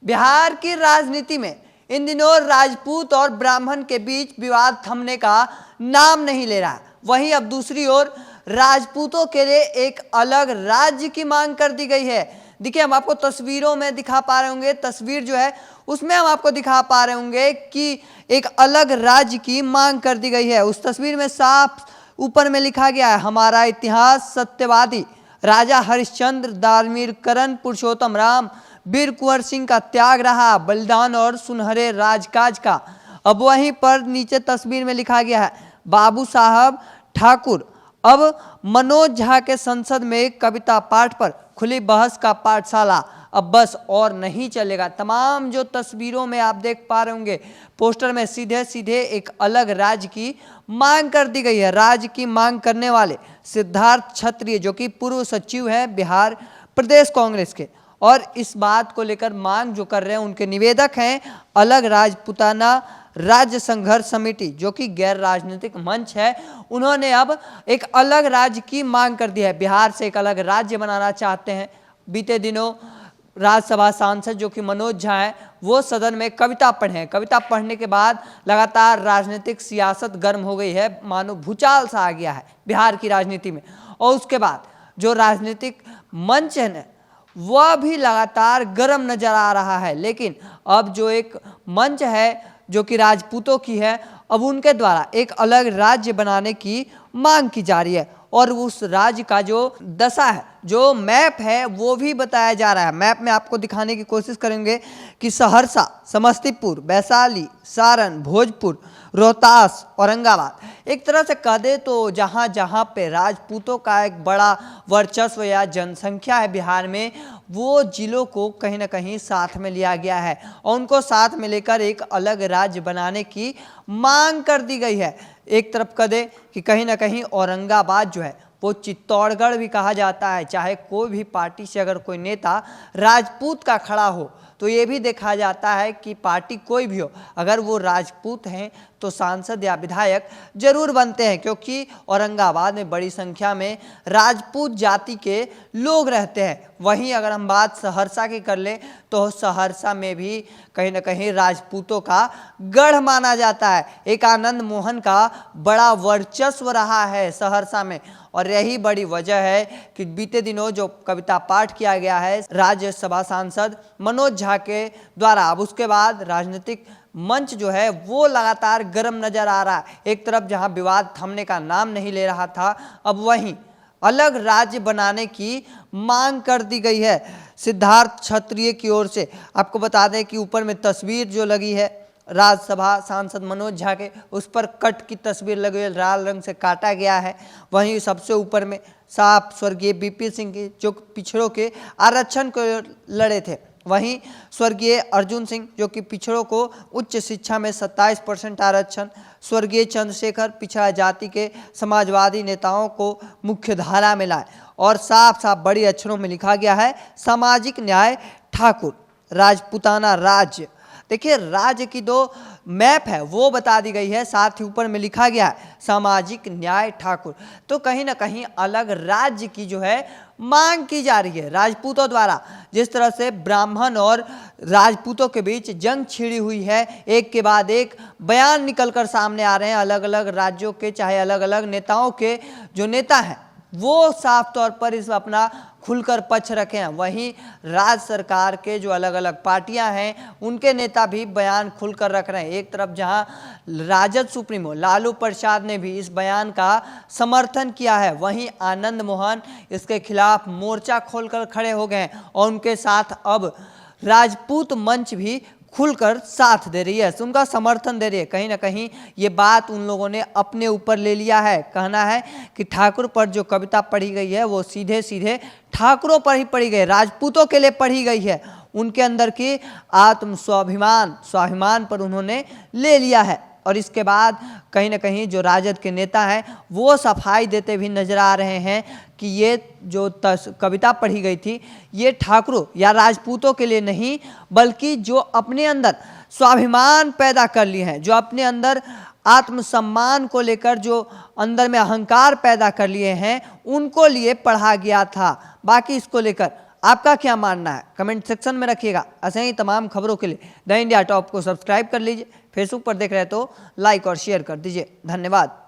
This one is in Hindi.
बिहार की राजनीति में इन दिनों राजपूत और ब्राह्मण के बीच विवाद थमने का नाम नहीं ले रहा। वहीं अब दूसरी ओर राजपूतों के लिए एक अलग राज्य की मांग कर दी गई है। देखिए, हम आपको तस्वीरों में दिखा पा रहे होंगे, तस्वीर जो है उसमें हम आपको दिखा पा रहे होंगे कि एक अलग राज्य की मांग कर दी गई है। उस तस्वीर में साफ ऊपर में लिखा गया है, हमारा इतिहास सत्यवादी राजा हरिश्चंद्र, दानवीर करण, पुरुषोत्तम राम, वीर कुंवर सिंह का त्याग रहा, बलिदान और सुनहरे राजकाज का। अब वहीं पर नीचे तस्वीर में लिखा गया है, बाबू साहब ठाकुर। अब मनोज झा के संसद में कविता पाठ पर खुली बहस का पाठशाला, अब बस और नहीं चलेगा। तमाम जो तस्वीरों में आप देख पा रहे होंगे, पोस्टर में सीधे सीधे एक अलग राज्य की मांग कर दी गई है। राज्य की मांग करने वाले सिद्धार्थ क्षत्रिय, जो कि पूर्व सचिव हैं बिहार प्रदेश कांग्रेस के, और इस बात को लेकर मांग जो कर रहे हैं, उनके निवेदक हैं अलग राजपूताना राज्य संघर्ष समिति, जो कि गैर राजनीतिक मंच है। उन्होंने अब एक अलग राज्य की मांग कर दी है, बिहार से एक अलग राज्य बनाना चाहते हैं। बीते दिनों राज्यसभा सांसद जो कि मनोज झा हैं, वो सदन में कविता पढ़े हैं। कविता पढ़ने के बाद लगातार राजनीतिक सियासत गर्म हो गई है, मानो भूचाल सा आ गया है बिहार की राजनीति में। और उसके बाद जो राजनीतिक मंच है ना, वह भी लगातार गर्म नजर आ रहा है। लेकिन अब जो एक मंच है जो कि राजपूतों की है, अब उनके द्वारा एक अलग राज्य बनाने की मांग की जा रही है। और उस राज्य का जो दशा है, जो मैप है, वो भी बताया जा रहा है। मैप में आपको दिखाने की कोशिश करेंगे कि सहरसा, समस्तीपुर, वैशाली, सारण, भोजपुर, रोहतास, औरंगाबाद, एक तरह से कह दे तो जहाँ जहाँ पे राजपूतों का एक बड़ा वर्चस्व या जनसंख्या है बिहार में, वो जिलों को कहीं ना कहीं साथ में लिया गया है और उनको साथ में लेकर एक अलग राज्य बनाने की मांग कर दी गई है। एक तरफ कह दे कि कहीं ना कहीं औरंगाबाद जो है वो चित्तौड़गढ़ भी कहा जाता है। चाहे कोई भी पार्टी से अगर कोई नेता राजपूत का खड़ा हो तो ये भी देखा जाता है कि पार्टी कोई भी हो, अगर वो राजपूत हैं तो सांसद या विधायक जरूर बनते हैं, क्योंकि औरंगाबाद में बड़ी संख्या में राजपूत जाति के लोग रहते हैं। वहीं अगर हम बात सहरसा की कर लें तो सहरसा में भी कहीं ना कहीं राजपूतों का गढ़ माना जाता है। एक आनंद मोहन का बड़ा वर्चस्व रहा है सहरसा में, और यही बड़ी वजह है कि बीते दिनों जो कविता पाठ किया गया है राज्यसभा सांसद मनोज झा के द्वारा, अब उसके बाद राजनीतिक मंच जो है वो लगातार गर्म नजर आ रहा है। एक तरफ जहां विवाद थमने का नाम नहीं ले रहा था, अब वहीं अलग राज्य बनाने की मांग कर दी गई है सिद्धार्थ क्षत्रिय की ओर से। आपको बता दें कि ऊपर में तस्वीर जो लगी है राज्यसभा सांसद मनोज झा के, उस पर कट की तस्वीर लगी है, लाल रंग से काटा गया है। वहीं सबसे ऊपर में साफ स्वर्गीय बीपी सिंह की, जो पिछड़ों के आरक्षण को लड़े थे। वहीं स्वर्गीय अर्जुन सिंह, जो कि पिछड़ों को उच्च शिक्षा में 27% आरक्षण, स्वर्गीय चंद्रशेखर पिछड़ा जाति के समाजवादी नेताओं को मुख्य धारा में लाए। और साफ साफ बड़ी अक्षरों में लिखा गया है, सामाजिक न्याय ठाकुर राजपूताना राज्य। देखिए, राज्य की दो मैप है वो बता दी गई है, साथ ही ऊपर में लिखा गया है सामाजिक न्याय ठाकुर। तो कहीं ना कहीं अलग राज्य की जो है मांग की जा रही है राजपूतों द्वारा। जिस तरह से ब्राह्मण और राजपूतों के बीच जंग छिड़ी हुई है, एक के बाद एक बयान निकलकर सामने आ रहे हैं अलग अलग राज्यों के, चाहे अलग अलग नेताओं के जो नेता हैं वो साफ तौर पर इस अपना खुलकर पक्ष रखे हैं। वहीं राज्य सरकार के जो अलग अलग पार्टियां हैं उनके नेता भी बयान खुलकर रख रहे हैं। एक तरफ जहां राजद सुप्रीमो लालू प्रसाद ने भी इस बयान का समर्थन किया है, वहीं आनंद मोहन इसके खिलाफ मोर्चा खोलकर खड़े हो गए हैं और उनके साथ अब राजपूत मंच भी खुलकर साथ दे रही है, उनका समर्थन दे रही है। कहीं ना कहीं ये बात उन लोगों ने अपने ऊपर ले लिया है। कहना है कि ठाकुर पर जो कविता पढ़ी गई है वो सीधे सीधे ठाकुरों पर ही पढ़ी गई, राजपूतों के लिए पढ़ी गई है। उनके अंदर की आत्म स्वाभिमान पर उन्होंने ले लिया है। और इसके बाद कहीं ना कहीं जो राजद के नेता हैं वो सफाई देते भी नजर आ रहे हैं कि ये जो कविता पढ़ी गई थी ये ठाकुरों या राजपूतों के लिए नहीं, बल्कि जो अपने अंदर स्वाभिमान पैदा कर लिए हैं, जो अपने अंदर आत्मसम्मान को लेकर जो अंदर में अहंकार पैदा कर लिए हैं, उनको लिए पढ़ा गया था। बाकी इसको लेकर आपका क्या मानना है कमेंट सेक्शन में रखिएगा। ऐसे ही तमाम खबरों के लिए द इंडिया टॉप को सब्सक्राइब कर लीजिए। फेसबुक पर देख रहे हैं तो लाइक और शेयर कर दीजिए। धन्यवाद।